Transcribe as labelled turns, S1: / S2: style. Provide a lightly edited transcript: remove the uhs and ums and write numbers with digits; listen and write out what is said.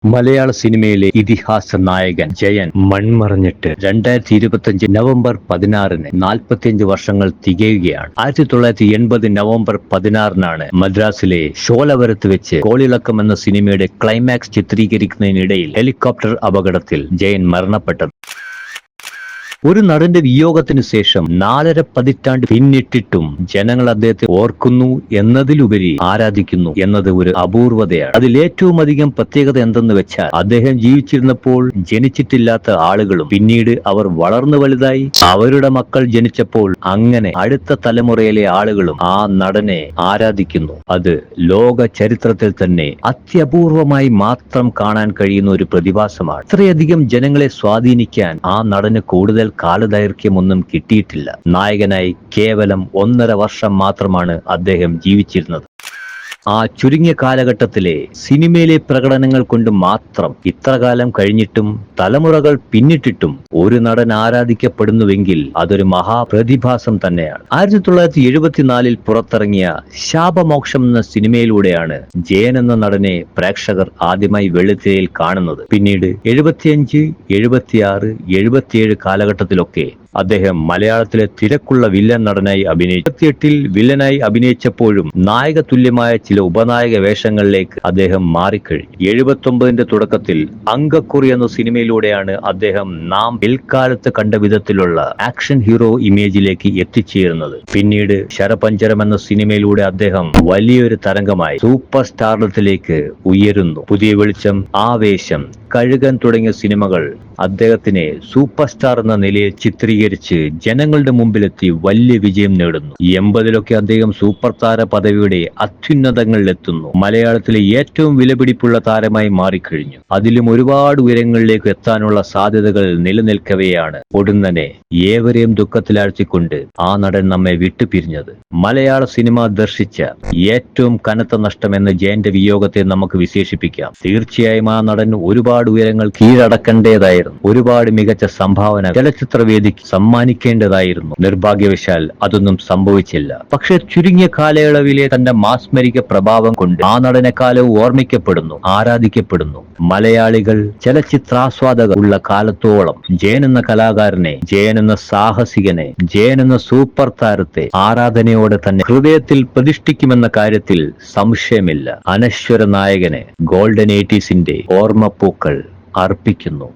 S1: മലയാള സിനിമയിലെ ഇതിഹാസ നായകൻ ജയൻ മൺമറഞ്ഞിട്ട് 2025 നവംബർ 16-ന് 45 വർഷങ്ങൾ തികയുകയാണ്. 1980 നവംബർ 16-നാണ് മദ്രാസിലെ ഷോലവരത്ത് വെച്ച് കോളിളക്കം എന്ന സിനിമയുടെ ക്ലൈമാക്സ് ചിത്രീകരിക്കുന്നതിനിടയിൽ ഹെലികോപ്റ്റർ അപകടത്തിൽ ജയൻ മരണപ്പെട്ടത്. ഒരു നടന്റെ വിയോഗത്തിന് ശേഷം 4.5 പതിറ്റാണ്ട് പിന്നിട്ടിട്ടും ജനങ്ങൾ അദ്ദേഹത്തെ ഓർക്കുന്നു എന്നതിലുപരി ആരാധിക്കുന്നു എന്നത് ഒരു അപൂർവതയാണ്. അതിൽ ഏറ്റവും അധികം പ്രത്യേകത എന്തെന്ന് വെച്ചാൽ അദ്ദേഹം ജീവിച്ചിരുന്നപ്പോൾ ജനിച്ചിട്ടില്ലാത്ത ആളുകളും പിന്നീട് അവർ വളർന്നു വലുതായി അവരുടെ മക്കൾ ജനിച്ചപ്പോൾ അങ്ങനെ അടുത്ത തലമുറയിലെ ആളുകളും ആ നടനെ ആരാധിക്കുന്നു. അത് ലോക ചരിത്രത്തിൽ തന്നെ അത്യപൂർവമായി മാത്രം കാണാൻ കഴിയുന്ന ഒരു പ്രതിഭാസമാണ്. ഇത്രയധികം ജനങ്ങളെ സ്വാധീനിക്കാൻ ആ നടന് കൂടുതൽ കാലദൈർഘ്യമൊന്നും കിട്ടിയിട്ടില്ല. നായകനായി കേവലം 1.5 വർഷം മാത്രമാണ് അദ്ദേഹം ജീവിച്ചിരുന്നത്. ആ ചുരുങ്ങിയ കാലഘട്ടത്തിലെ സിനിമയിലെ പ്രകടനങ്ങൾ കൊണ്ട് മാത്രം ഇത്രകാലം കഴിഞ്ഞിട്ടും തലമുറകൾ പിന്നിട്ടിട്ടും ഒരു നടൻ ആരാധിക്കപ്പെടുന്നുവെങ്കിൽ അതൊരു മഹാപ്രതിഭാസം തന്നെയാണ്. 1974 പുറത്തിറങ്ങിയ ശാപമോക്ഷം എന്ന സിനിമയിലൂടെയാണ് ജയൻ എന്ന നടനെ പ്രേക്ഷകർ ആദ്യമായി വെള്ളിത്തിരയിൽ കാണുന്നത്. പിന്നീട് 75, 76, 77 കാലഘട്ടത്തിലൊക്കെ അദ്ദേഹം മലയാളത്തിലെ തിരക്കുള്ള വില്ലൻ നടനായി അഭിനയിച്ചു. 78-ൽ വില്ലനായി അഭിനയിച്ചപ്പോഴും നായക തുല്യമായ ചില ഉപനായക വേഷങ്ങളിലേക്ക് അദ്ദേഹം മാറിക്കഴിഞ്ഞു. 79-ന്റെ തുടക്കത്തിൽ അങ്കക്കുറി എന്ന സിനിമയിലൂടെയാണ് അദ്ദേഹം നാം പിൽക്കാലത്ത് കണ്ട വിധത്തിലുള്ള ആക്ഷൻ ഹീറോ ഇമേജിലേക്ക് എത്തിച്ചേരുന്നത്. പിന്നീട് ശരപഞ്ചരം എന്ന സിനിമയിലൂടെ അദ്ദേഹം വലിയൊരു തരംഗമായി സൂപ്പർ സ്റ്റാർഡത്തിലേക്ക് ഉയരുന്നു. പുതിയ വെളിച്ചം, ആവേശം, കഴുകൻ തുടങ്ങിയ സിനിമകൾ അദ്ദേഹത്തിനെ സൂപ്പർ സ്റ്റാർ എന്ന നിലയിൽ ചിത്രീകരിച്ച് ജനങ്ങളുടെ മുമ്പിലെത്തി വലിയ വിജയം നേടുന്നു. 80-ലൊക്കെ അദ്ദേഹം സൂപ്പർ താര പദവിയുടെ അത്യുന്നതങ്ങളിലെത്തുന്നു. മലയാളത്തിലെ ഏറ്റവും വിലപിടിപ്പുള്ള താരമായി മാറിക്കഴിഞ്ഞു. അതിലും ഒരുപാട് ഉയരങ്ങളിലേക്ക് എത്താനുള്ള സാധ്യതകൾ നിലനിൽക്കവെയാണ് പൊടുന്നനെ ഏവരെയും ദുഃഖത്തിലാഴ്ത്തിക്കൊണ്ട് ആ നടൻ നമ്മെ വിട്ടുപിരിഞ്ഞത്. മലയാള സിനിമ ദർശിച്ച ഏറ്റവും കനത്ത നഷ്ടം എന്ന ജയന്റെ വിയോഗത്തെ നമുക്ക് വിശേഷിപ്പിക്കാം. തീർച്ചയായും ആ നടൻ ഒരുപാട് ഉയരങ്ങൾ കീഴടക്കേണ്ടതായിരുന്നു. ഒരുപാട് മികച്ച സംഭാവന ചലച്ചിത്രവേദിക്ക് സമ്മാനിക്കേണ്ടതായിരുന്നു. നിർഭാഗ്യവശാൽ അതൊന്നും സംഭവിച്ചില്ല. പക്ഷെ ചുരുങ്ങിയ കാലയളവിലെ തന്റെ മാസ്മരിക പ്രഭാവം കൊണ്ട് ആ നടനെക്കാലവും ഓർമ്മിക്കപ്പെടുന്നു, ആരാധിക്കപ്പെടുന്നു. മലയാളികൾ ചലച്ചിത്രാസ്വാദകർ ഉള്ള കാലത്തോളം ജയൻ എന്ന കലാകാരനെ, ജയൻ എന്ന സാഹസികനെ, ജയൻ എന്ന സൂപ്പർ താരത്തെ ആരാധനയോടെ തന്നെ ഹൃദയത്തിൽ പ്രതിഷ്ഠിക്കുമെന്ന കാര്യത്തിൽ സംശയമില്ല. അനശ്വര നായകനെ ഗോൾഡൻ 80s ഓർമ്മപ്പൂക്കൾ അർപ്പിക്കുന്നു.